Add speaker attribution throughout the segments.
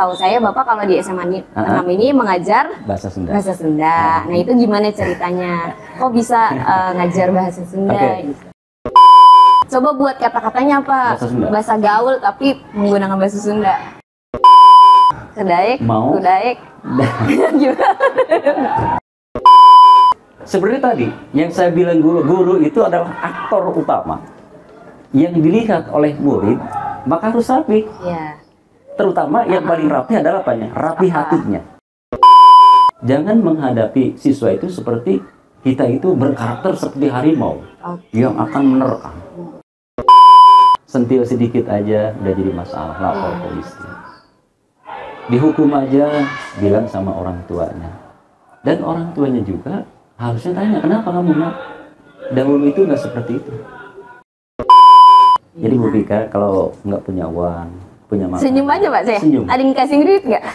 Speaker 1: setahu saya Bapak kalau di SMA 6 ini mengajar
Speaker 2: Bahasa Sunda.
Speaker 1: bahasa Sunda. Nah, itu gimana ceritanya? Kok bisa ngajar bahasa Sunda?
Speaker 2: Oke.
Speaker 1: Gitu. Coba buat kata-katanya apa?
Speaker 2: Bahasa Sunda.
Speaker 1: Bahasa gaul tapi menggunakan bahasa Sunda. Kedaek,
Speaker 2: Mau.
Speaker 1: kudaek. Gimana?
Speaker 2: Sebenarnya tadi yang saya bilang guru itu adalah aktor utama yang dilihat oleh murid, maka harus rapi.
Speaker 1: Ya.
Speaker 2: Terutama yang paling rapi adalah apanya? Rapi hatinya. Jangan menghadapi siswa itu seperti kita itu berkarakter seperti harimau yang akan menerkam. Sentil sedikit aja udah jadi masalah, lapor polisi. Dihukum aja, bilang sama orang tuanya. Dan orang tuanya juga harusnya tanya, kenapa kamu nak? Dahulu itu nggak seperti itu. Jadi Bu Vika, kalau nggak punya uang, punya makan.
Speaker 1: Senyum aja Pak saya.
Speaker 2: Senyum.
Speaker 1: Ada yang kasih duit nggak?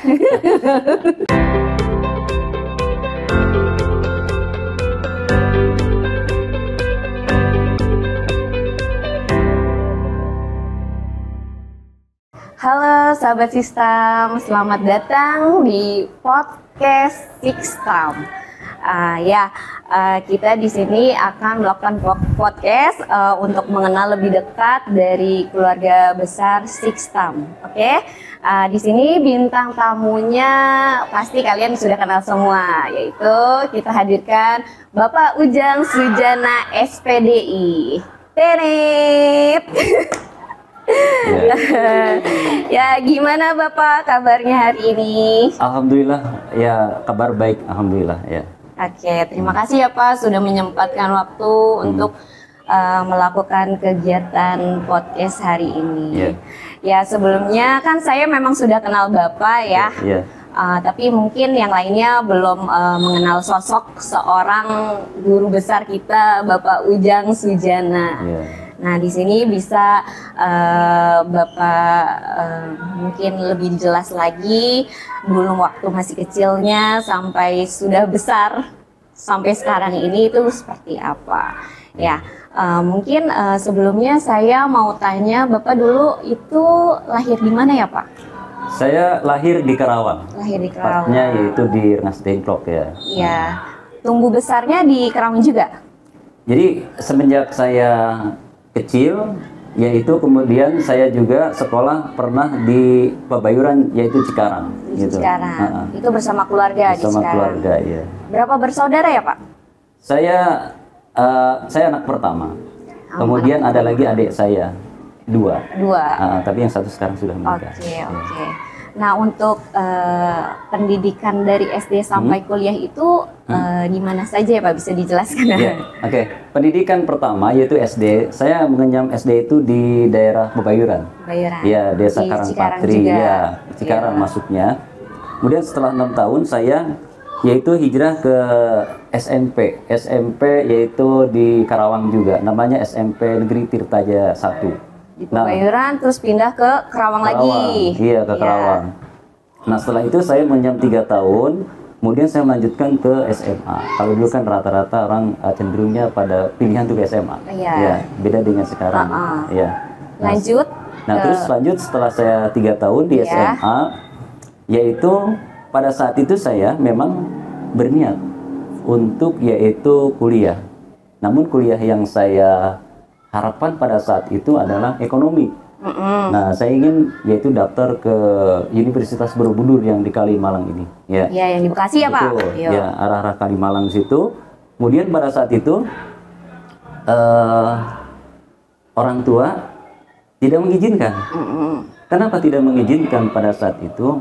Speaker 1: Halo sahabat Sistem, selamat datang di podcast Sistem. Kita di sini akan melakukan podcast untuk mengenal lebih dekat dari keluarga besar Sistem. Oke, di sini bintang tamunya pasti kalian sudah kenal semua, yaitu kita hadirkan Bapak Ujang Sujana SPDI. Tenet. Ya, gimana Bapak kabarnya hari ini?
Speaker 2: Alhamdulillah, ya kabar baik, alhamdulillah ya.
Speaker 1: Oke, terima kasih ya Pak sudah menyempatkan waktu untuk melakukan kegiatan podcast hari ini. Ya, sebelumnya kan saya memang sudah kenal Bapak ya. Tapi mungkin yang lainnya belum mengenal sosok seorang guru besar kita, Bapak Ujang Sujana. Nah, di sini bisa Bapak mungkin lebih jelas lagi dulu waktu masih kecilnya sampai sudah besar sampai sekarang ini itu seperti apa. Ya, mungkin sebelumnya saya mau tanya Bapak dulu itu lahir di mana ya Pak?
Speaker 2: Saya lahir di Karawang.
Speaker 1: Lahir di Karawang.
Speaker 2: Tepatnya yaitu di Rengas Dengklok ya.
Speaker 1: Iya. Tumbuh besarnya di Karawang juga?
Speaker 2: Jadi semenjak saya kecil, yaitu kemudian saya juga sekolah pernah di Pebayuran, yaitu Cikarang.
Speaker 1: Di Cikarang. Itu bersama keluarga di Cikarang.
Speaker 2: Bersama keluarga, ya.
Speaker 1: Berapa bersaudara ya Pak?
Speaker 2: Saya anak pertama. Kemudian ada lagi adik saya, dua. Tapi yang satu sekarang sudah menikah.
Speaker 1: Oke. Nah, untuk pendidikan dari SD sampai kuliah itu di mana saja ya Pak, bisa dijelaskan?
Speaker 2: Oke. Pendidikan pertama yaitu SD. Saya mengenyam SD itu di daerah Pebayuran. Ya, Desa Karangpatri. Ya, Cikarang masuknya. Kemudian setelah 6 tahun saya yaitu hijrah ke SMP. SMP yaitu di Karawang juga. Namanya SMP Negeri Tirtaja 1.
Speaker 1: Di Pebayuran, terus pindah ke Karawang lagi.
Speaker 2: Iya, ke Karawang. Nah, setelah itu saya mengenyam 3 tahun, kemudian saya melanjutkan ke SMA. Kalau dulu kan rata-rata orang cenderungnya pada pilihan untuk SMA. Ya, beda dengan sekarang.
Speaker 1: Lanjut.
Speaker 2: Nah, terus lanjut setelah saya 3 tahun di SMA, yaitu pada saat itu saya memang berniat untuk yaitu kuliah. Namun kuliah yang saya harapan pada saat itu adalah ekonomi. Nah, saya ingin yaitu daftar ke Universitas Borobudur yang di Kalimalang ini. Ya,
Speaker 1: yang di Bekasi ya Pak?
Speaker 2: Ya, arah-arah Kalimalang situ. Kemudian pada saat itu orang tua tidak mengizinkan. Kenapa tidak mengizinkan pada saat itu?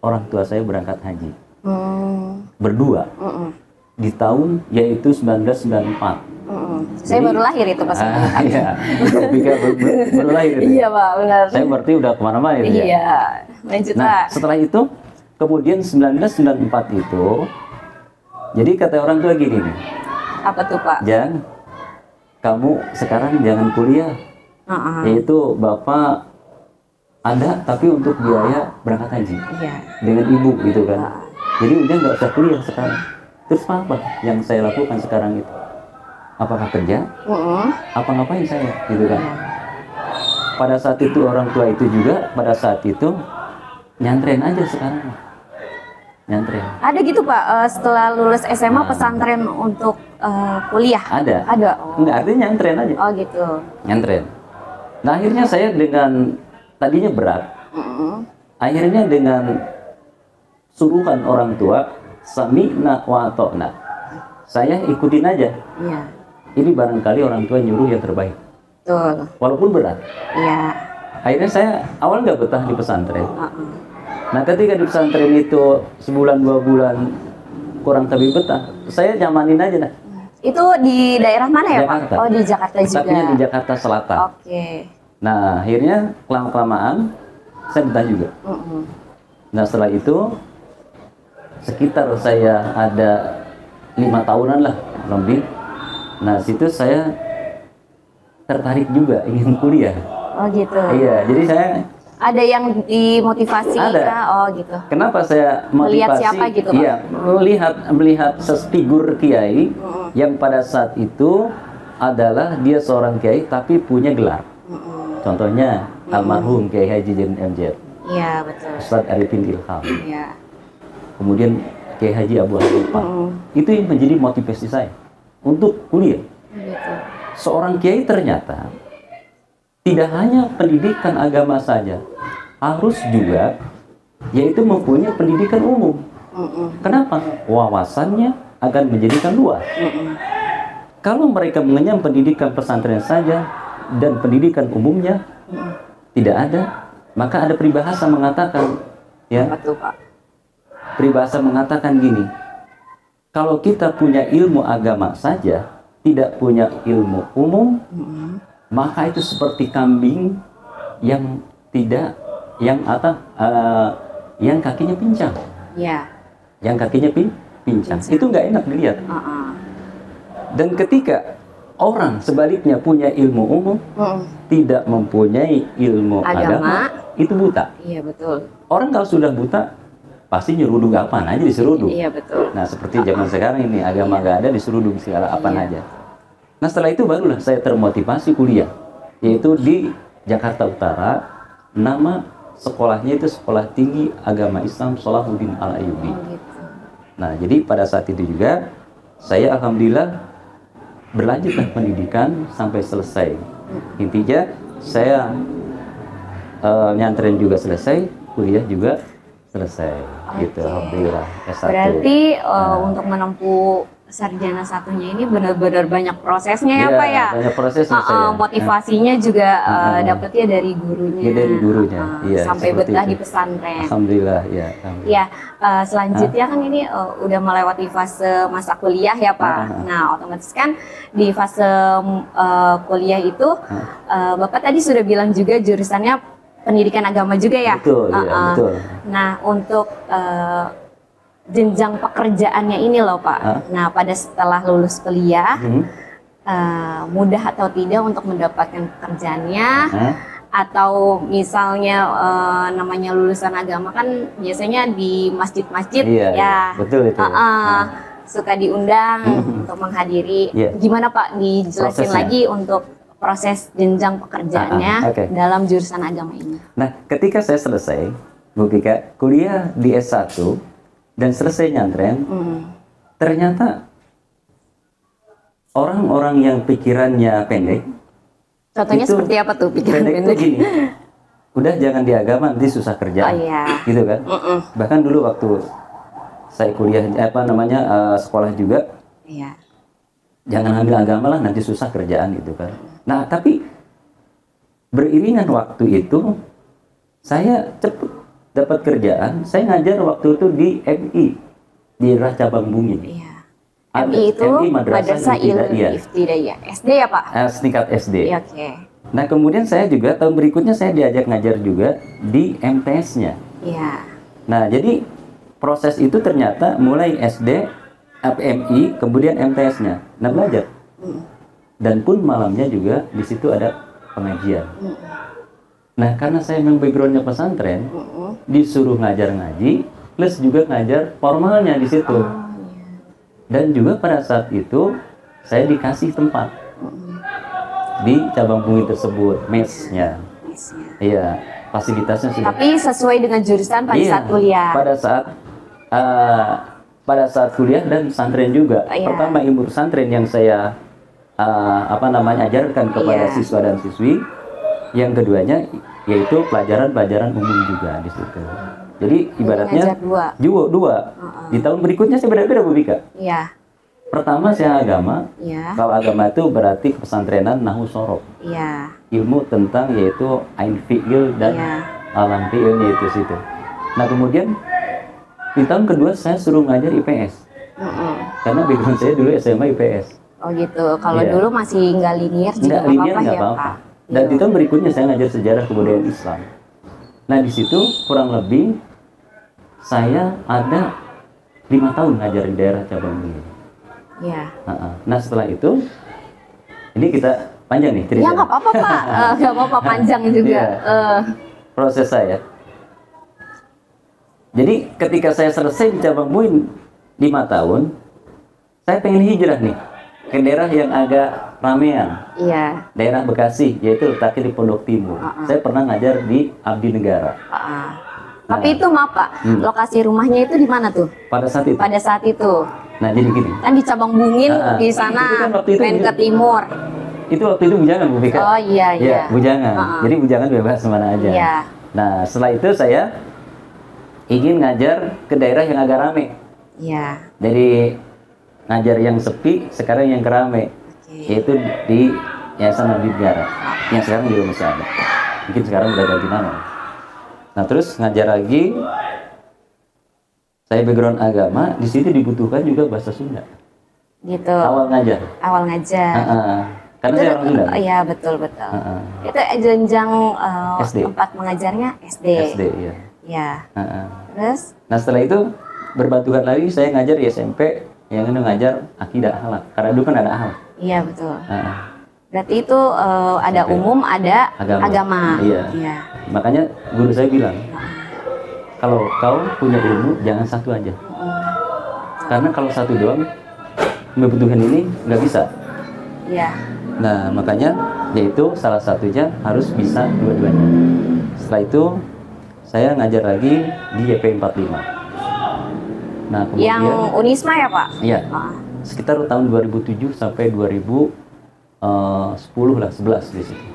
Speaker 2: Orang tua saya berangkat haji. Berdua. Di tahun yaitu 1994.
Speaker 1: Saya baru lahir itu pas
Speaker 2: iya, baru lahir itu.
Speaker 1: Iya Pak, benar.
Speaker 2: Saya berarti udah kemana-mana itu.
Speaker 1: Iya, lanjut Pak.
Speaker 2: Nah, setelah itu, kemudian 1994 itu, jadi kata orang tua gini nih.
Speaker 1: Apa tuh Pak?
Speaker 2: Jang, kamu sekarang jangan kuliah. Yaitu Bapak ada, tapi untuk biaya berangkat haji. Dengan ibu gitu kan. Jadi udah nggak usah kuliah sekarang. Terus apa yang saya lakukan sekarang itu? Apakah kerja? Apa ngapain saya? Gitu kan. Pada saat itu orang tua itu juga pada saat itu nyantren aja sekarang. Nyantren.
Speaker 1: Ada gitu Pak, setelah lulus SMA pesantren untuk kuliah?
Speaker 2: Ada.
Speaker 1: Ada. Oh.
Speaker 2: Enggak, artinya nyantren aja.
Speaker 1: Oh gitu.
Speaker 2: Nyantren. Nah akhirnya saya dengan tadinya berat, akhirnya dengan suruhan orang tua, sami'na wa ata'na, saya ikutin aja.
Speaker 1: Iya.
Speaker 2: Ini barangkali orang tua nyuruh yang terbaik.
Speaker 1: Betul.
Speaker 2: Walaupun berat.
Speaker 1: Iya.
Speaker 2: Akhirnya saya awal nggak betah di pesantren. Nah ketika di pesantren itu sebulan 2 bulan kurang lebih betah, saya nyamanin aja dah.
Speaker 1: Itu di daerah mana ya
Speaker 2: Jakarta.
Speaker 1: Pak? Oh di Jakarta juga.
Speaker 2: Tepatnya di Jakarta Selatan.
Speaker 1: Oke.
Speaker 2: Nah akhirnya kelamaan saya betah juga. Nah setelah itu sekitar saya ada 5 tahunan lah lebih. Nah situ saya tertarik juga ingin kuliah.
Speaker 1: Oh gitu.
Speaker 2: Iya, jadi saya
Speaker 1: ada yang dimotivasi
Speaker 2: ada.
Speaker 1: kah? Oh gitu.
Speaker 2: Kenapa saya motivasi?
Speaker 1: Melihat siapa gitu, Pak?
Speaker 2: Iya, melihat figur kiai yang pada saat itu adalah dia seorang kiai tapi punya gelar. Contohnya almarhum Kiai Haji Jain MZ.
Speaker 1: Iya betul.
Speaker 2: Ustadz Arifin Ilham.
Speaker 1: Iya.
Speaker 2: Kemudian Kiai Haji Abu Hanifah. Itu yang menjadi motivasi saya untuk kuliah.
Speaker 1: Gitu.
Speaker 2: Seorang kiai ternyata tidak hanya pendidikan agama saja, harus juga yaitu mempunyai pendidikan umum. Kenapa? Wawasannya akan menjadikan luas. Kalau mereka mengenyam pendidikan pesantren saja dan pendidikan umumnya tidak ada, maka ada peribahasa mengatakan, ya,
Speaker 1: Betul Pak.
Speaker 2: peribahasa mengatakan gini, kalau kita punya ilmu agama saja, tidak punya ilmu umum, maka itu seperti kambing yang tidak, yang kakinya pincang.
Speaker 1: Iya.
Speaker 2: Yang kakinya pincang. Itu nggak enak dilihat. Dan ketika orang sebaliknya punya ilmu umum, tidak mempunyai ilmu agama, itu buta.
Speaker 1: Iya betul.
Speaker 2: Orang kalau sudah buta, pasti nyerudung apaan aja diserudung.
Speaker 1: Iya betul.
Speaker 2: Nah seperti zaman sekarang ini, agama nggak ada diserudung segala apaan aja. Nah setelah itu barulah saya termotivasi kuliah, yaitu di Jakarta Utara. Nama sekolahnya itu Sekolah Tinggi Agama Islam Salahuddin Al-Ayyubi.
Speaker 1: Gitu.
Speaker 2: Nah jadi pada saat itu juga saya alhamdulillah berlanjutlah pendidikan sampai selesai. Intinya saya nyantren juga selesai, kuliah juga selesai. Gitu alhamdulillah S1.
Speaker 1: Berarti untuk menempuh sarjana satunya ini benar-benar banyak prosesnya ya Pak ya?
Speaker 2: Banyak prosesnya saya.
Speaker 1: Motivasinya juga dapetnya dari gurunya.
Speaker 2: Ya, dari gurunya. Iya,
Speaker 1: sampai betah
Speaker 2: itu.
Speaker 1: di pesantren.
Speaker 2: Alhamdulillah ya.
Speaker 1: Ya, selanjutnya kan ini udah melewati fase masa kuliah ya Pak. Nah, otomatis kan di fase kuliah itu Bapak tadi sudah bilang juga jurusannya pendidikan agama juga ya?
Speaker 2: Betul, ya, betul.
Speaker 1: Nah, untuk jenjang pekerjaannya ini loh Pak. Nah, pada setelah lulus kuliah, mudah atau tidak untuk mendapatkan pekerjaannya? Atau misalnya namanya lulusan agama kan biasanya di masjid-masjid ya,
Speaker 2: betul itu.
Speaker 1: Suka diundang untuk menghadiri. Gimana Pak dijelasin lagi untuk proses jenjang pekerjaannya dalam jurusan agama ini? Nah,
Speaker 2: ketika saya selesai, Bu Kika, kuliah di S1 dan selesai nyantren, ternyata orang-orang yang pikirannya pendek.
Speaker 1: Contohnya seperti apa tuh pikiran pendek?
Speaker 2: Gini, udah jangan di agama nanti susah kerja, gitu kan? Bahkan dulu waktu saya kuliah sekolah juga, jangan ambil agama lah nanti susah kerjaan gitu kan. Nah tapi beriringan waktu itu saya cepet dapat kerjaan. Saya ngajar waktu itu di MI di daerah Cabang Bumi.
Speaker 1: MI itu Madrasah Ilmu Ibtidaiyah. SD ya Pak?
Speaker 2: Tingkat SD.
Speaker 1: Oke.
Speaker 2: Nah kemudian saya juga tahun berikutnya saya diajak ngajar juga di MTS-nya. Nah jadi proses itu ternyata mulai SD, MI, kemudian MTS-nya. Nah belajar. Dan pun malamnya juga di situ ada pengajian. Nah karena saya memang backgroundnya pesantren, disuruh ngajar ngaji, plus juga ngajar formalnya di situ. Dan juga pada saat itu saya dikasih tempat di cabang bumi tersebut, mesnya. Iya. fasilitasnya sudah.
Speaker 1: Tapi sesuai dengan jurusan pada saat kuliah.
Speaker 2: Pada saat kuliah dan pesantren juga. Pertama ilmu pesantren yang saya ajarkan kepada siswa dan siswi. Yang keduanya yaitu pelajaran-pelajaran umum juga di situ. Jadi ibaratnya dua. Di tahun berikutnya saya beda-beda Bu Bika.
Speaker 1: Iya.
Speaker 2: Pertama saya agama.
Speaker 1: Iya.
Speaker 2: Kalau agama itu berarti pesantrenan nahu sorof.
Speaker 1: Iya.
Speaker 2: Ilmu tentang yaitu ain fi'il dan alam fi'ilnya itu situ. Nah kemudian di tahun kedua saya suruh ngajar IPS. Karena background saya dulu SMA IPS.
Speaker 1: Oh gitu. Kalau dulu masih nggak linear juga nggak apa-apa ya Pak.
Speaker 2: Dan di tahun berikutnya saya ngajar sejarah kebudayaan Islam. Nah di situ kurang lebih saya ada 5 tahun ngajar di daerah cabang ini.
Speaker 1: Iya.
Speaker 2: Nah setelah itu, ini kita panjang nih cerita.
Speaker 1: Ya nggak apa-apa Pak, nggak apa-apa panjang juga.
Speaker 2: Proses saya. Jadi ketika saya selesai di cabang Muin 5 tahun, saya pengen hijrah nih ke daerah yang agak ramean.
Speaker 1: Iya.
Speaker 2: Daerah Bekasi, yaitu letaknya di Pondok Timur. Saya pernah ngajar di Abdi Negara.
Speaker 1: Tapi itu maaf Pak, lokasi rumahnya itu di mana tuh?
Speaker 2: Pada saat itu.
Speaker 1: Pada saat itu.
Speaker 2: Nah jadi gini.
Speaker 1: Kan di cabang Bungin di sana,
Speaker 2: kan
Speaker 1: main ke timur.
Speaker 2: Itu waktu itu bujangan Bu Bika.
Speaker 1: Oh iya.
Speaker 2: Ya, bujangan. Jadi bujangan bebas kemana aja.
Speaker 1: Iya.
Speaker 2: Nah setelah itu saya ingin ngajar ke daerah yang agak rame.
Speaker 1: Iya.
Speaker 2: Dari ngajar yang sepi, sekarang yang kerame. Yaitu di Yayasan Abdi Negara. Yang sekarang juga masih ada. Mungkin sekarang udah ganti nama. Nah terus ngajar lagi. Saya background agama, di sini dibutuhkan juga bahasa Sunda.
Speaker 1: Gitu.
Speaker 2: Awal ngajar. Karena saya orang Sunda.
Speaker 1: Iya betul. Itu jenjang
Speaker 2: SD.
Speaker 1: tempat mengajarnya SD.
Speaker 2: SD ya.
Speaker 1: Iya. Terus?
Speaker 2: Nah setelah itu berbantukan lagi saya ngajar di SMP yang ngajar akidah akhlak. Karena dulu kan ada akhlak.
Speaker 1: Iya betul. Berarti itu ada umum, ada agama.
Speaker 2: Iya. Makanya guru saya bilang, kalau kau punya ilmu jangan satu aja. Karena kalau satu doang membutuhkan ini nggak bisa.
Speaker 1: Iya.
Speaker 2: Nah makanya yaitu salah satunya harus bisa dua-duanya. Setelah itu saya ngajar lagi di YP 45. Nah kemudian
Speaker 1: yang Unisma ya Pak?
Speaker 2: Iya. Sekitar tahun 2007 sampai 2010 lah, 11 di situ.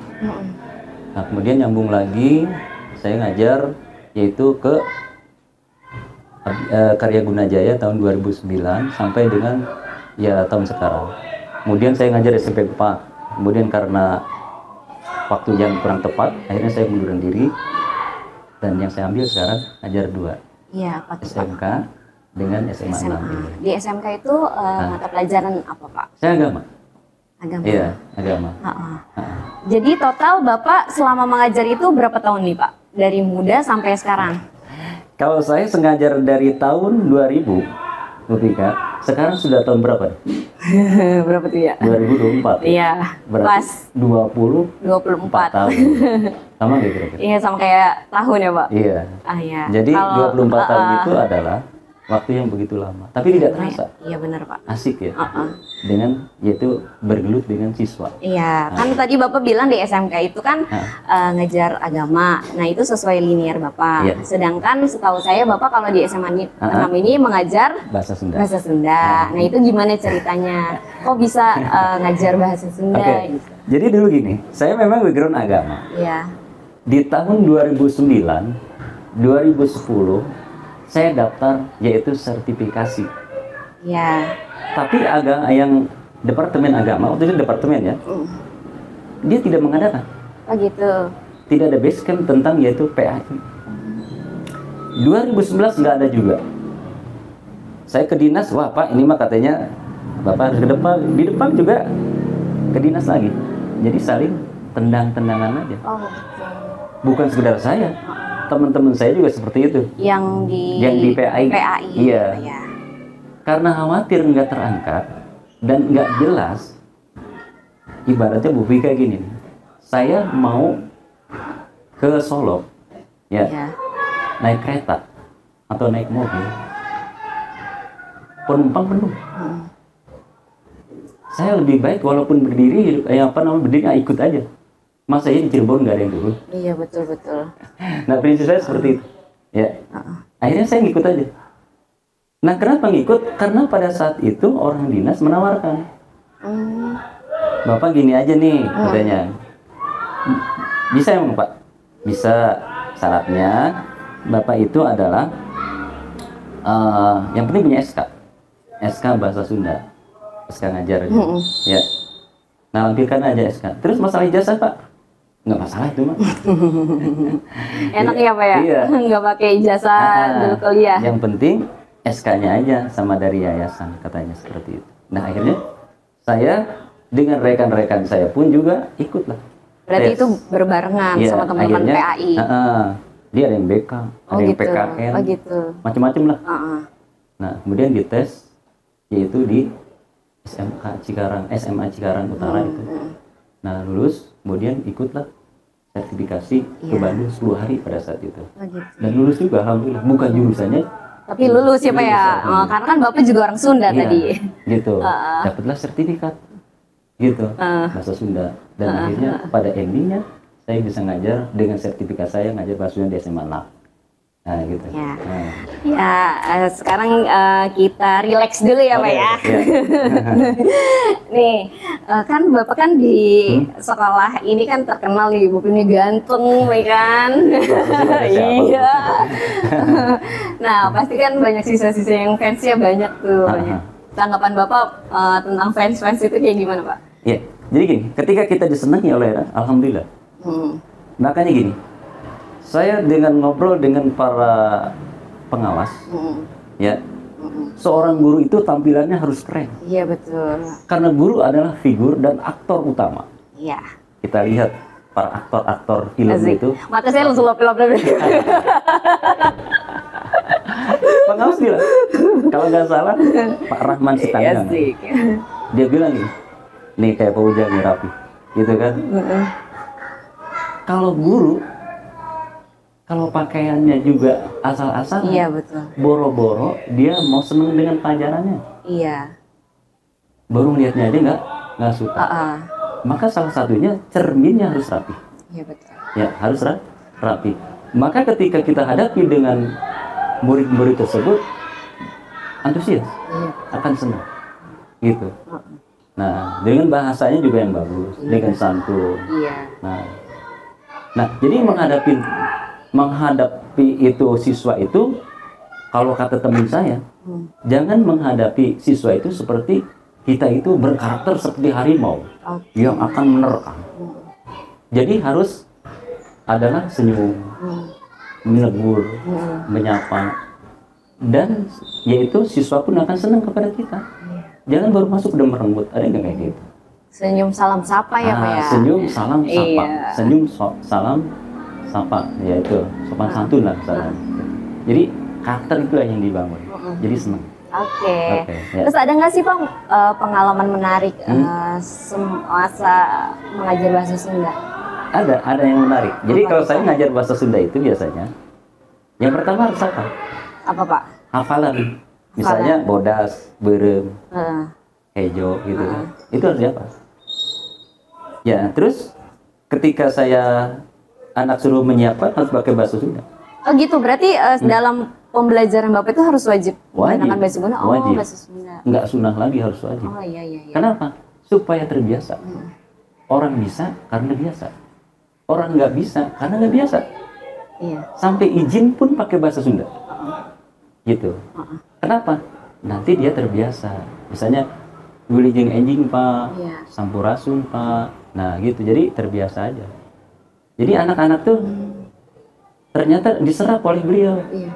Speaker 2: Nah kemudian nyambung lagi saya ngajar yaitu ke Karya Gunajaya tahun 2009 sampai dengan ya tahun sekarang. Kemudian saya ngajar SMP 4. Kemudian karena waktu yang kurang tepat, akhirnya saya mundurkan diri. Dan yang saya ambil sekarang ngajar 2.
Speaker 1: Iya, Pak.
Speaker 2: SMK dengan SMA 6.
Speaker 1: Di SMK itu mata pelajaran apa Pak?
Speaker 2: Saya agama.
Speaker 1: Agama.
Speaker 2: Iya, agama.
Speaker 1: Jadi total Bapak selama mengajar itu berapa tahun nih Pak? Dari muda sampai sekarang?
Speaker 2: Kalau saya sengajar dari tahun 2000, Mufika, sekarang sudah tahun berapa?
Speaker 1: Berapa tuh ya?
Speaker 2: 2024.
Speaker 1: Iya.
Speaker 2: Berarti 24 tahun. Sama nggak kira-kira?
Speaker 1: Iya, sama kayak tahun ya Pak?
Speaker 2: Iya.
Speaker 1: Iya.
Speaker 2: Jadi 24 tahun itu adalah waktu yang begitu lama, tapi tidak terasa.
Speaker 1: Iya benar Pak.
Speaker 2: Asik ya. Dengan yaitu bergelut dengan siswa.
Speaker 1: Iya, kan tadi Bapak bilang di SMK itu kan ngejar agama. Nah, itu sesuai linear Bapak.
Speaker 2: Iya.
Speaker 1: Sedangkan setahu saya Bapak kalau di SMA 6 ini mengajar
Speaker 2: bahasa Sunda.
Speaker 1: Bahasa Sunda. Nah, itu gimana ceritanya? Kok bisa ngajar bahasa Sunda gitu?
Speaker 2: Jadi dulu gini, saya memang background agama.
Speaker 1: Iya.
Speaker 2: Di tahun 2009, 2010 saya daftar yaitu sertifikasi.
Speaker 1: Ya.
Speaker 2: Tapi yang departemen agama waktu itu departemen ya, dia tidak mengadakan.
Speaker 1: Oh gitu.
Speaker 2: Tidak ada base camp tentang yaitu PAI. 2011 nggak ada juga. Saya ke dinas, wah Pak ini mah katanya Bapak harus ke depan. Di depan juga ke dinas lagi. Jadi saling tendang-tendangan aja.
Speaker 1: Oh.
Speaker 2: Bukan sekedar saya. Teman-teman saya juga seperti itu.
Speaker 1: Yang di
Speaker 2: PAI. Iya. Ya. Karena khawatir nggak terangkat dan nggak jelas. Ibaratnya Bu Vika gini. Saya mau ke Solo, ya, naik kereta atau naik mobil, penumpang penuh. Saya lebih baik walaupun berdiri, berdiri ikut aja. Masa ya di Cirebon nggak ada yang turun?
Speaker 1: Iya, betul.
Speaker 2: Nah, prinsip saya seperti itu. Ya. Akhirnya saya ngikut aja. Nah, kenapa ngikut? Karena pada saat itu orang dinas menawarkan. Bapak gini aja nih, katanya. Bisa emang Pak? Bisa. Syaratnya Bapak itu adalah yang penting punya SK bahasa Sunda, SK ngajar aja. Ya. Nah, lampirkan aja SK. Terus masalah ijazah Pak? Nggak masalah itu mah.
Speaker 1: Enak ya Pak ya?
Speaker 2: Iya.
Speaker 1: Nggak pakai ijazah dulu kuliah.
Speaker 2: Yang penting SK-nya aja sama dari yayasan, katanya seperti itu. Nah, akhirnya saya dengan rekan-rekan saya pun juga ikutlah.
Speaker 1: Berarti itu berbarengan sama teman-teman PAI.
Speaker 2: Dia ada yang BK, ada yang PKN, macam-macam lah. Nah, kemudian dites, yaitu di SMA Cikarang Utara itu. Nah, lulus, kemudian ikutlah sertifikasi ke Bandung 10 hari pada saat itu. Dan lulus juga, alhamdulillah. Bukan jurusannya,
Speaker 1: tapi lulus ya Pak ya. Karena kan Bapak juga orang Sunda tadi.
Speaker 2: Gitu. Dapatlah sertifikat. Gitu. Bahasa Sunda. Dan akhirnya pada endingnya saya bisa ngajar dengan sertifikat saya ngajar bahasa Sunda di SMA LAK. Nah, gitu.
Speaker 1: Sekarang kita relax dulu ya Pak ya. Nih, kan Bapak kan di sekolah ini kan terkenal nih, Bapak ini ganteng, ya kan? Iya. Nah, pasti kan banyak siswa-siswa yang fansnya banyak tuh. Tanggapan Bapak tentang fans itu kayak gimana Pak?
Speaker 2: Iya, jadi gini, ketika kita disenangi oleh alhamdulillah. Makanya gini, saya dengan ngobrol dengan para pengawas, ya, seorang guru itu tampilannya harus keren.
Speaker 1: Iya betul.
Speaker 2: Karena guru adalah figur dan aktor utama.
Speaker 1: Iya.
Speaker 2: Kita lihat para aktor-aktor film itu.
Speaker 1: Mata saya langsung lop-lop.
Speaker 2: Pengawas bilang, kalau nggak salah Pak Rahman Sitanggang, dia bilang gini, nih kayak Pak Ujang nih rapi, gitu kan? Kalau guru, kalau pakaiannya juga asal-asalan,
Speaker 1: iya betul.
Speaker 2: Boro-boro dia mau seneng dengan pelajarannya.
Speaker 1: Iya.
Speaker 2: Baru melihatnya aja nggak suka. Maka salah satunya cerminnya harus rapi.
Speaker 1: Iya betul.
Speaker 2: Ya harus rapi. Maka ketika kita hadapi dengan murid-murid tersebut, antusias, akan senang, gitu. Nah, dengan bahasanya juga yang bagus, dengan santun. Nah, jadi menghadapi itu siswa itu, kalau kata teman saya, jangan menghadapi siswa itu seperti kita itu berkarakter seperti harimau yang akan menerkam. Jadi harus adalah senyum, menegur, menyapa, dan yaitu siswa pun akan senang kepada kita. Jangan baru masuk udah merenggut, ada nggak kayak gitu?
Speaker 1: Senyum salam sapa ya Pak ya?
Speaker 2: Senyum salam sapa, senyum salam sapa, yaitu sopan santun lah misalnya. Jadi karakter itulah yang dibangun, jadi senang.
Speaker 1: Oke. Terus ada nggak sih Pak pengalaman menarik semasa mengajar bahasa Sunda?
Speaker 2: Ada yang menarik. Jadi kalau saya ngajar bahasa Sunda itu biasanya, yang pertama harus apa?
Speaker 1: Apa Pak?
Speaker 2: Hafalan. Misalnya bodas, berem, hejo gitu kan. Itu harus apa? Ya, terus ketika saya anak suruh menyiapkan harus pakai bahasa Sunda.
Speaker 1: Oh gitu, berarti dalam pembelajaran Bapak itu harus wajib menggunakan bahasa Sunda? Oh,
Speaker 2: wajib.
Speaker 1: Bahasa Sunda.
Speaker 2: Nggak sunnah lagi, harus wajib.
Speaker 1: Oh iya.
Speaker 2: Kenapa? Supaya terbiasa. Orang bisa karena biasa. Orang nggak bisa karena nggak biasa.
Speaker 1: Iya.
Speaker 2: Sampai izin pun pakai bahasa Sunda. Gitu. Kenapa? Nanti dia terbiasa. Misalnya wilujeng enjing Pak, sampurasun Pak. Nah gitu, jadi terbiasa aja. Jadi anak-anak tuh ternyata diserap oleh beliau. Iya.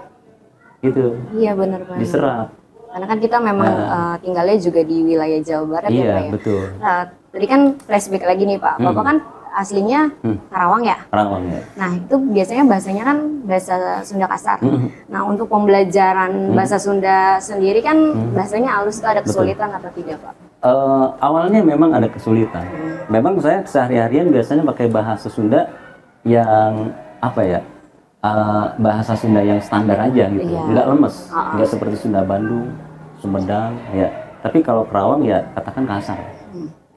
Speaker 2: Gitu. Iya
Speaker 1: benar Pak.
Speaker 2: Diserap.
Speaker 1: Karena kan kita memang tinggalnya juga di wilayah Jawa Barat ya Pak ya.
Speaker 2: Iya betul.
Speaker 1: Nah, tadi kan flashback lagi nih Pak. Bapak kan aslinya Karawang ya?
Speaker 2: Karawang ya.
Speaker 1: Nah itu biasanya bahasanya kan bahasa Sunda kasar. Nah untuk pembelajaran bahasa Sunda sendiri kan bahasanya halus itu ada kesulitan atau tidak Pak?
Speaker 2: Awalnya memang ada kesulitan. Memang saya sehari-harian biasanya pakai bahasa Sunda yang apa ya? Bahasa Sunda yang standar aja gitu, nggak lemes, nggak seperti Sunda Bandung, Sumedang ya. Tapi kalau Karawang ya katakan kasar.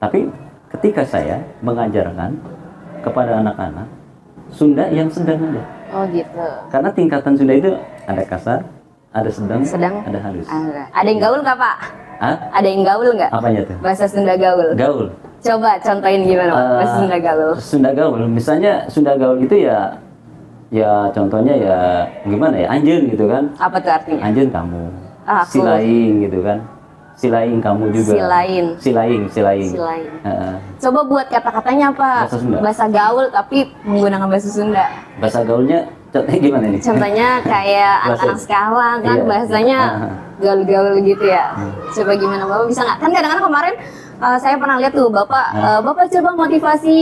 Speaker 2: Tapi ketika saya mengajarkan kepada anak-anak Sunda yang sedang aja.
Speaker 1: Oh gitu.
Speaker 2: Karena tingkatan Sunda itu ada kasar, ada sedang,
Speaker 1: Sedang.
Speaker 2: ada halus.
Speaker 1: Ada yang gaul nggak Pak?
Speaker 2: Hah?
Speaker 1: Ada yang gaul nggak?
Speaker 2: Apanya tuh?
Speaker 1: Bahasa Sunda gaul.
Speaker 2: Gaul.
Speaker 1: Coba contohin gimana Pak? Bahasa Sunda gaul.
Speaker 2: Sunda gaul, misalnya Sunda gaul itu ya contohnya ya gimana ya, anjeun gitu kan.
Speaker 1: Apa tuh artinya?
Speaker 2: Anjeun kamu.
Speaker 1: Aku.
Speaker 2: Silaing gitu kan. Silaing kamu juga. Silaing.
Speaker 1: Silaing. Coba buat kata-katanya apa?
Speaker 2: Bahasa Sunda.
Speaker 1: Bahasa gaul tapi menggunakan bahasa Sunda.
Speaker 2: Bahasa gaulnya contohnya gimana nih?
Speaker 1: Contohnya kayak anak-anak sekarang kan
Speaker 2: Iya.
Speaker 1: bahasanya gaul-gaul gitu ya. Coba gimana Bapak bisa nggak? Kan kadang-kadang kemarin saya pernah lihat tuh Bapak coba motivasi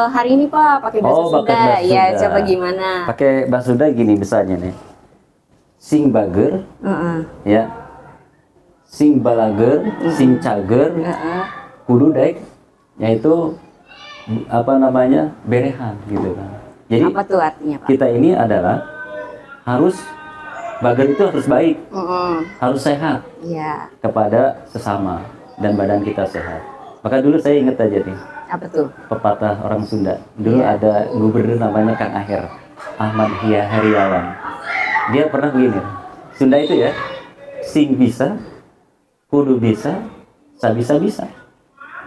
Speaker 1: hari ini Pak pakai bahasa
Speaker 2: Oh,
Speaker 1: Sunda.
Speaker 2: pakai bahasa
Speaker 1: Ya
Speaker 2: Sunda.
Speaker 1: coba gimana?
Speaker 2: Pakai bahasa Sunda gini misalnya nih. Sing bager, ya. Sing balager, sing cager, kudu daek, yaitu apa namanya berehan gitu kan. Jadi
Speaker 1: Apa tuh artinya Pak?
Speaker 2: kita ini adalah harus bager itu harus baik, harus sehat
Speaker 1: Iya.
Speaker 2: kepada sesama dan badan kita sehat. Maka dulu saya ingat aja nih
Speaker 1: Apa tuh?
Speaker 2: pepatah orang Sunda. Dulu
Speaker 1: Iya.
Speaker 2: ada gubernur namanya Kang Aher, Ahmad Heriawan. Dia pernah begini, Sunda itu ya, sing bisa, kudu bisa, sabisa-bisa.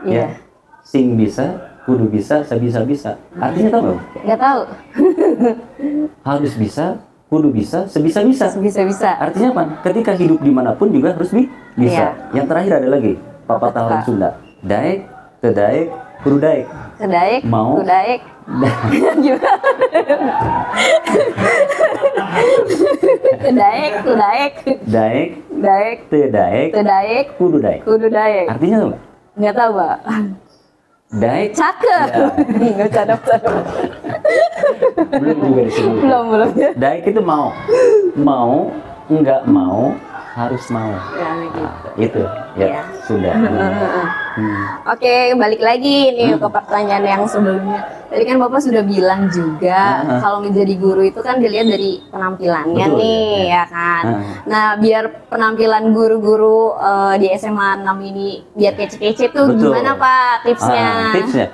Speaker 1: Iya.
Speaker 2: Ya, sing bisa, kudu bisa, sabisa-bisa. Artinya tahu nggak?
Speaker 1: Nggak tahu.
Speaker 2: Harus bisa, kudu bisa, sebisa-bisa.
Speaker 1: Bisa-bisa.
Speaker 2: Artinya apa? Ketika hidup dimanapun juga harus bisa.
Speaker 1: Iya.
Speaker 2: Yang terakhir ada lagi, pepatah orang Sunda. Daek, tedaek, kudu daek.
Speaker 1: Kedaek,
Speaker 2: Mau.
Speaker 1: kudaek. Gimana? Kedaek, kudaek.
Speaker 2: Daek,
Speaker 1: Daek,
Speaker 2: tedaek,
Speaker 1: kedaek,
Speaker 2: kudu daek.
Speaker 1: kudu daek.
Speaker 2: Artinya tahu nggak?
Speaker 1: Nggak tahu Pak.
Speaker 2: Daek,
Speaker 1: Cakep. Nggak cakep.
Speaker 2: belum juga disebut.
Speaker 1: Belum.
Speaker 2: Daek itu mau, enggak mau, harus mau.
Speaker 1: Ya, gitu.
Speaker 2: Itu ya
Speaker 1: Iya.
Speaker 2: sudah.
Speaker 1: Oke, balik lagi nih ke pertanyaan yang sebelumnya. Tadi kan Bapak sudah bilang juga kalau menjadi guru itu kan dilihat dari penampilannya.
Speaker 2: Betul,
Speaker 1: nih, ya kan. Nah, biar penampilan guru-guru di SMA 6 ini biar kece-kece tuh
Speaker 2: Betul.
Speaker 1: gimana Pak tipsnya?
Speaker 2: Tipsnya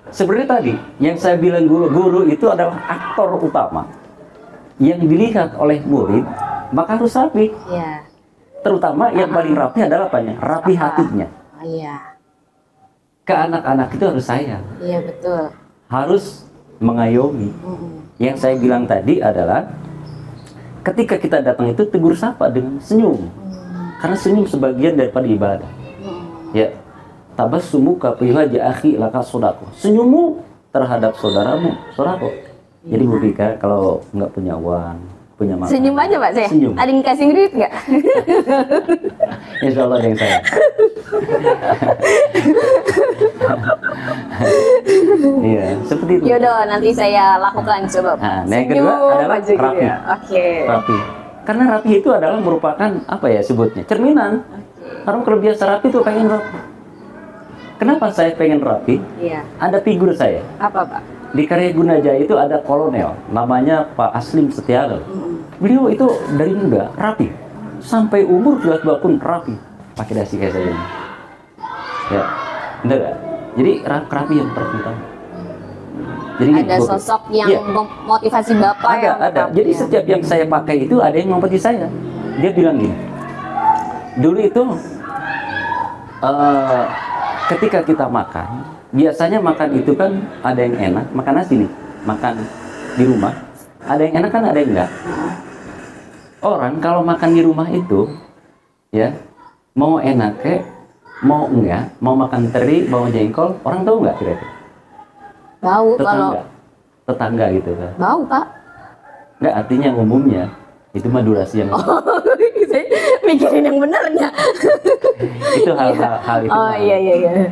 Speaker 2: sebenarnya tadi yang saya bilang, guru itu adalah aktor utama yang dilihat oleh murid, maka harus rapi.
Speaker 1: Iya.
Speaker 2: Terutama yang paling rapi adalah apanya? Rapi hatinya.
Speaker 1: Oh, iya.
Speaker 2: Ke anak-anak itu harus sayang,
Speaker 1: Iya, betul.
Speaker 2: harus mengayomi. Yang saya bilang tadi adalah ketika kita datang itu tegur sapa dengan senyum. Karena senyum sebagian daripada ibadah. Ya. Tabassumuka fi wajhi akhi laka sodako. Senyummu terhadap saudaramu sodako. Jadi Bu Vika kalau nggak punya uang, punya makan,
Speaker 1: Senyum aja Pak saya.
Speaker 2: Senyum.
Speaker 1: Ada yang kasih duit nggak?
Speaker 2: Insya Allah yang saya. Iya, seperti itu.
Speaker 1: Yaudah, nanti saya lakukan coba.
Speaker 2: Nah, yang kedua adalah
Speaker 1: aja gitu
Speaker 2: rapi.
Speaker 1: ya. Oke.
Speaker 2: Rapi. Karena rapi itu adalah merupakan apa ya sebutnya? Cerminan. Orang kalau biasa rapi tuh pengen rapi. Kenapa saya pengen rapi?
Speaker 1: Iya.
Speaker 2: Ada figur saya.
Speaker 1: Apa Pak?
Speaker 2: Di Karya Gunajaya itu ada kolonel, namanya Pak Aslim Setiagal. Beliau itu dari muda rapi, sampai umur 22 pun rapi, pakai dasi kayak saya ini. Ya, bener gak? Jadi rapi yang terutama. Jadi
Speaker 1: Ada sosok yang
Speaker 2: iya,
Speaker 1: memotivasi Bapak yang
Speaker 2: ada.
Speaker 1: rapi
Speaker 2: Jadi
Speaker 1: ya.
Speaker 2: setiap yang saya pakai itu ada yang memotivasi saya. Dia bilang gini, dulu itu ketika kita makan, biasanya makan itu kan ada yang enak, makan nasi nih, makan di rumah. Ada yang enak kan, ada yang enggak. Orang kalau makan di rumah itu, ya mau enak kek, mau enggak, mau makan teri, mau jengkol, orang tahu nggak kira-kira?
Speaker 1: Tahu kalau
Speaker 2: Tetangga gitu kan?
Speaker 1: bau Pak.
Speaker 2: Enggak, artinya umumnya itu mah durasi yang
Speaker 1: Saya mikirin yang benernya.
Speaker 2: itu hal itu.
Speaker 1: Oh iya.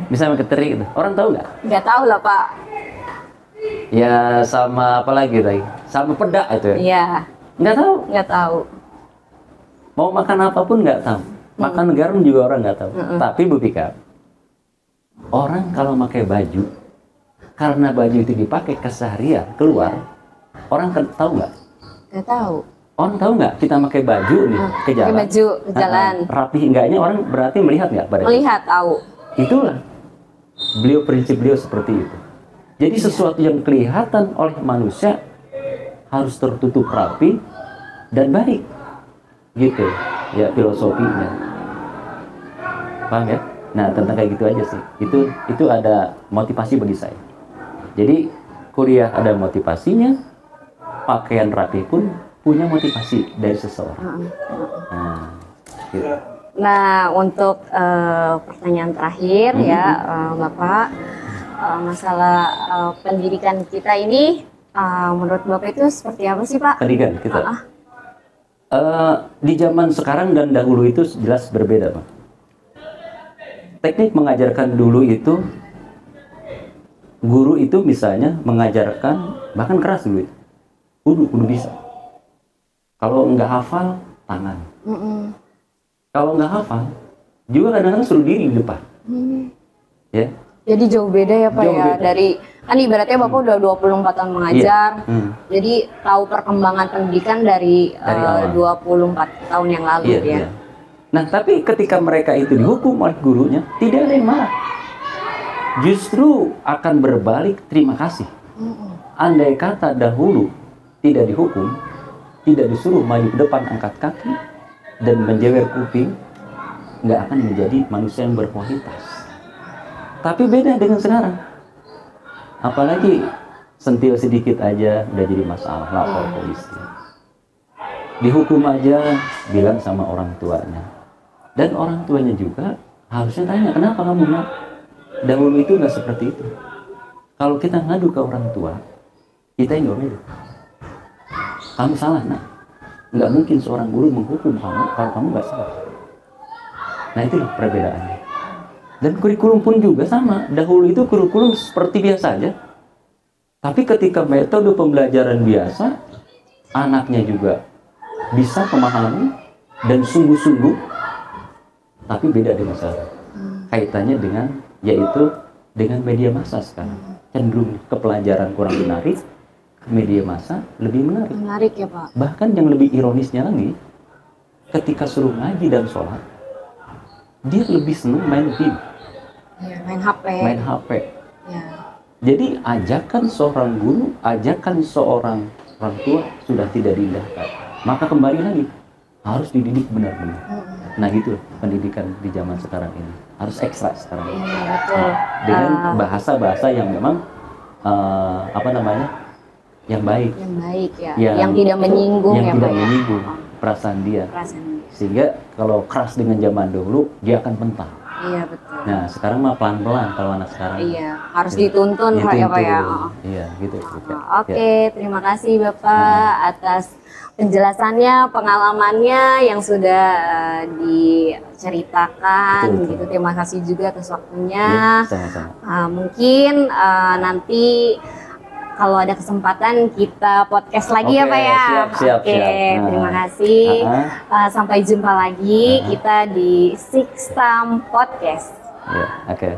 Speaker 2: Misalnya ke teri gitu, orang tahu nggak?
Speaker 1: Nggak tahu lah Pak.
Speaker 2: Ya sama apa lagi tadi? Sama pedak itu.
Speaker 1: Iya.
Speaker 2: Nggak tahu.
Speaker 1: Nggak tahu.
Speaker 2: Mau makan apapun nggak tahu. Makan garam juga orang nggak tahu. Tapi Bu Pika, orang kalau pakai baju, karena baju itu dipakai keseharian keluar, orang kan tahu nggak?
Speaker 1: Nggak tahu.
Speaker 2: Orang tahu nggak kita pakai baju nih ke jalan?
Speaker 1: Pakai baju ke jalan.
Speaker 2: Rapi enggaknya orang berarti melihat nggak pada?
Speaker 1: Melihat tahu.
Speaker 2: Itulah beliau, prinsip beliau seperti itu. Jadi sesuatu yang kelihatan oleh manusia harus tertutup rapi dan baik, gitu ya filosofinya, paham ya? Nah tentang kayak gitu aja sih, itu ada motivasi bagi saya. Jadi kuliah ada motivasinya, pakaian rapi pun punya motivasi dari seseorang. Nah, gitu.
Speaker 1: Nah untuk pertanyaan terakhir ya Bapak, masalah pendidikan kita ini menurut Bapak itu seperti apa sih Pak?
Speaker 2: Pendidikan kita di zaman sekarang dan dahulu itu jelas berbeda Pak. Teknik mengajarkan dulu itu, guru itu misalnya mengajarkan bahkan keras dulu itu, kudu bisa. Kalau nggak hafal tangan, kalau nggak hafal juga kadang-kadang suruh diri di depan, ya.
Speaker 1: Jadi jauh beda ya Pak
Speaker 2: Jauh
Speaker 1: ya,
Speaker 2: beda.
Speaker 1: dari kan ibaratnya Bapak udah 24 tahun mengajar, jadi tahu perkembangan pendidikan dari
Speaker 2: awal.
Speaker 1: 24 tahun yang lalu ya.
Speaker 2: Iya. Nah tapi ketika mereka itu dihukum oleh gurunya, tidak ada yang marah, justru akan berbalik terima kasih. Andai kata dahulu tidak dihukum, tidak disuruh maju ke depan angkat kaki dan menjewer kuping, nggak akan menjadi manusia yang berkualitas. Tapi beda dengan sekarang, apalagi sentil sedikit aja udah jadi masalah, lapor polisi, dihukum aja bilang sama orang tuanya, dan orang tuanya juga harusnya tanya kenapa kamu nak, dahulu itu nggak seperti itu. Kalau kita ngadu ke orang tua, kita yang beda. Kamu salah nak, nggak mungkin seorang guru menghukum kamu kalau kamu nggak salah. Nah itulah perbedaannya. Dan kurikulum pun juga sama. Dahulu itu kurikulum seperti biasa aja. Tapi ketika metode pembelajaran biasa, anaknya juga bisa memahami dan sungguh-sungguh. Tapi beda dengan sekarang. Kaitannya dengan, yaitu dengan media massa sekarang. Cenderung ke pelajaran kurang menarik, ke media massa lebih menarik.
Speaker 1: Menarik ya Pak.
Speaker 2: Bahkan yang lebih ironisnya lagi, ketika suruh ngaji dan sholat, dia lebih senang main game.
Speaker 1: Ya, main HP.
Speaker 2: Main HP.
Speaker 1: Ya.
Speaker 2: Jadi ajakan seorang guru, ajakan seorang orang tua sudah tidak diindahkan. Maka kembali lagi, harus dididik benar-benar. Nah gitu pendidikan di zaman sekarang ini. Harus ekstra sekarang ini.
Speaker 1: Iya betul.
Speaker 2: Dengan bahasa-bahasa yang memang, yang baik.
Speaker 1: Yang baik ya. Yang tidak menyinggung
Speaker 2: yang
Speaker 1: ya
Speaker 2: tidak
Speaker 1: Pak ya.
Speaker 2: menyinggung perasaan dia. Sehingga kalau keras dengan zaman dahulu, dia akan mentah.
Speaker 1: Iya betul.
Speaker 2: Nah sekarang mah pelan-pelan kalau anak sekarang.
Speaker 1: Iya, harus dituntun Pak ya Pak ya.
Speaker 2: Iya gitu.
Speaker 1: Oke, terima kasih Bapak atas penjelasannya, pengalamannya yang sudah diceritakan gitu. Terima kasih juga atas waktunya.
Speaker 2: Ya, sama-sama.
Speaker 1: Mungkin nanti kalau ada kesempatan kita podcast lagi ya Pak ya.
Speaker 2: Siap.
Speaker 1: Terima kasih. Sampai jumpa lagi kita di Six Time Podcast.
Speaker 2: Ya, oke.